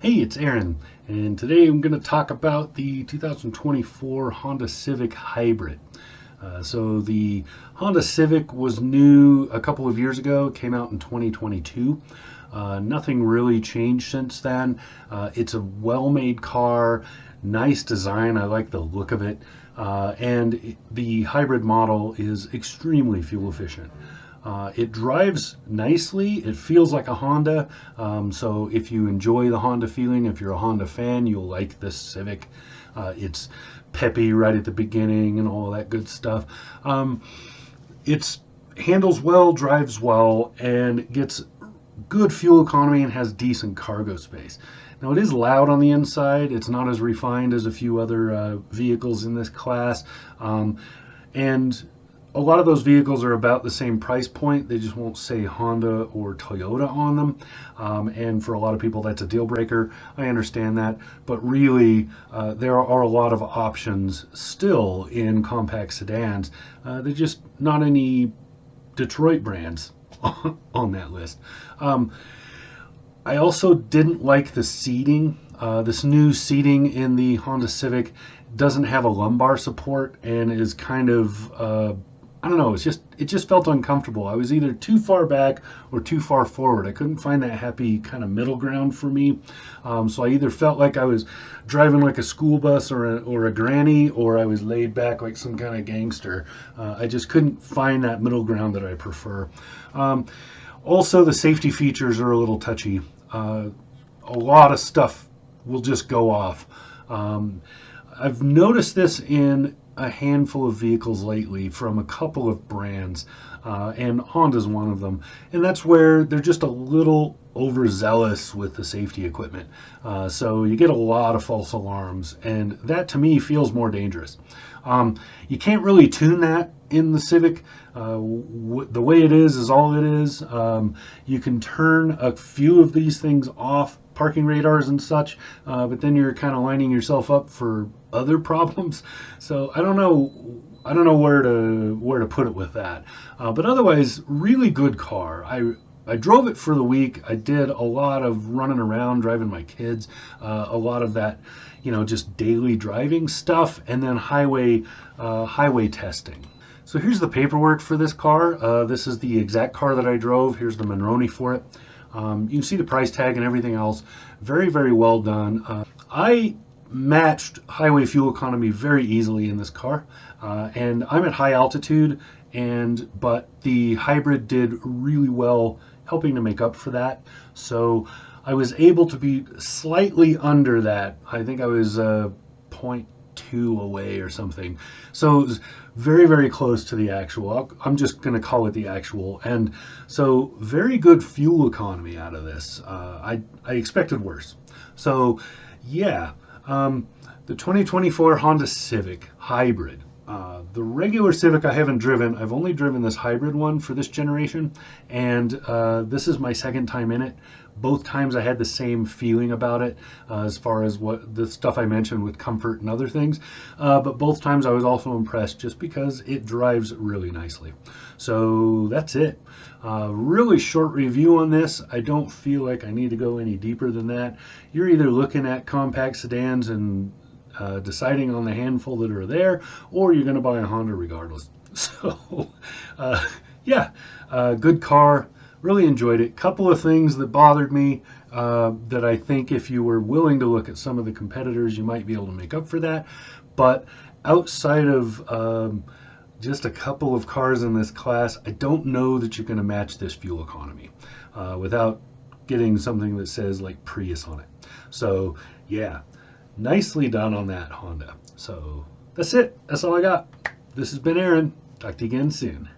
Hey, it's Aaron, and today I'm going to talk about the 2024 Honda Civic Hybrid. The Honda Civic was new a couple of years ago, came out in 2022. Nothing really changed since then. It's a well-made car, nice design. I like the look of it. The hybrid model is extremely fuel efficient. It drives nicely. It feels like a Honda. So if you enjoy the Honda feeling, if you're a Honda fan, you'll like this Civic. It's peppy right at the beginning and all that good stuff. It handles well, drives well, and gets good fuel economy and has decent cargo space. Now it is loud on the inside. It's not as refined as a few other vehicles in this class. And a lot of those vehicles are about the same price point. They just won't say Honda or Toyota on them. And for a lot of people, that's a deal breaker. I understand that. But really, there are a lot of options still in compact sedans. They're just not any Detroit brands on that list. I also didn't like the seating. This new seating in the Honda Civic doesn't have a lumbar support and is kind of I don't know, it just felt uncomfortable. I was either too far back or too far forward. I couldn't find that happy kind of middle ground for me. So I either felt like I was driving like a school bus or a granny, or I was laid back like some kind of gangster. I just couldn't find that middle ground that I prefer. Also, the safety features are a little touchy. A lot of stuff will just go off. I've noticed this in a handful of vehicles lately from a couple of brands, and Honda's one of them. And that's where they're just a little overzealous with the safety equipment. So you get a lot of false alarms, and that to me feels more dangerous. You can't really tune that in the Civic. The way it is all it is. You can turn a few of these things off, parking radars and such, but then you're kind of lining yourself up for other problems. So I don't know where to put it with that. But otherwise, really good car. I drove it for the week. I did a lot of running around, driving my kids, a lot of that, just daily driving stuff, and then highway testing. So here's the paperwork for this car. This is the exact car that I drove. Here's the Monroney for it. You can see the price tag and everything else. Very, very well done. I matched highway fuel economy very easily in this car, and I'm at high altitude, but the hybrid did really well helping to make up for that. So I was able to be slightly under that. I think I was 0.2 away or something. So it was very, very close to the actual. I'm just going to call it the actual. And so very good fuel economy out of this. I expected worse. So yeah, the 2024 Honda Civic Hybrid. The regular Civic I haven't driven. I've only driven this hybrid one for this generation, and this is my second time in it. Both times I had the same feeling about it, as far as what the stuff I mentioned with comfort and other things, but both times I was also impressed just because it drives really nicely. So that's it. Really short review on this. I don't feel like I need to go any deeper than that. You're either looking at compact sedans and deciding on the handful that are there, or you're going to buy a Honda regardless. So yeah, good car. Really enjoyed it. Couple of things that bothered me, that I think if you were willing to look at some of the competitors, you might be able to make up for that. But outside of just a couple of cars in this class, I don't know that you're going to match this fuel economy without getting something that says like Prius on it. So yeah, nicely done on that Honda. So that's it. That's all I got. This has been Aaron. Talk to you again soon.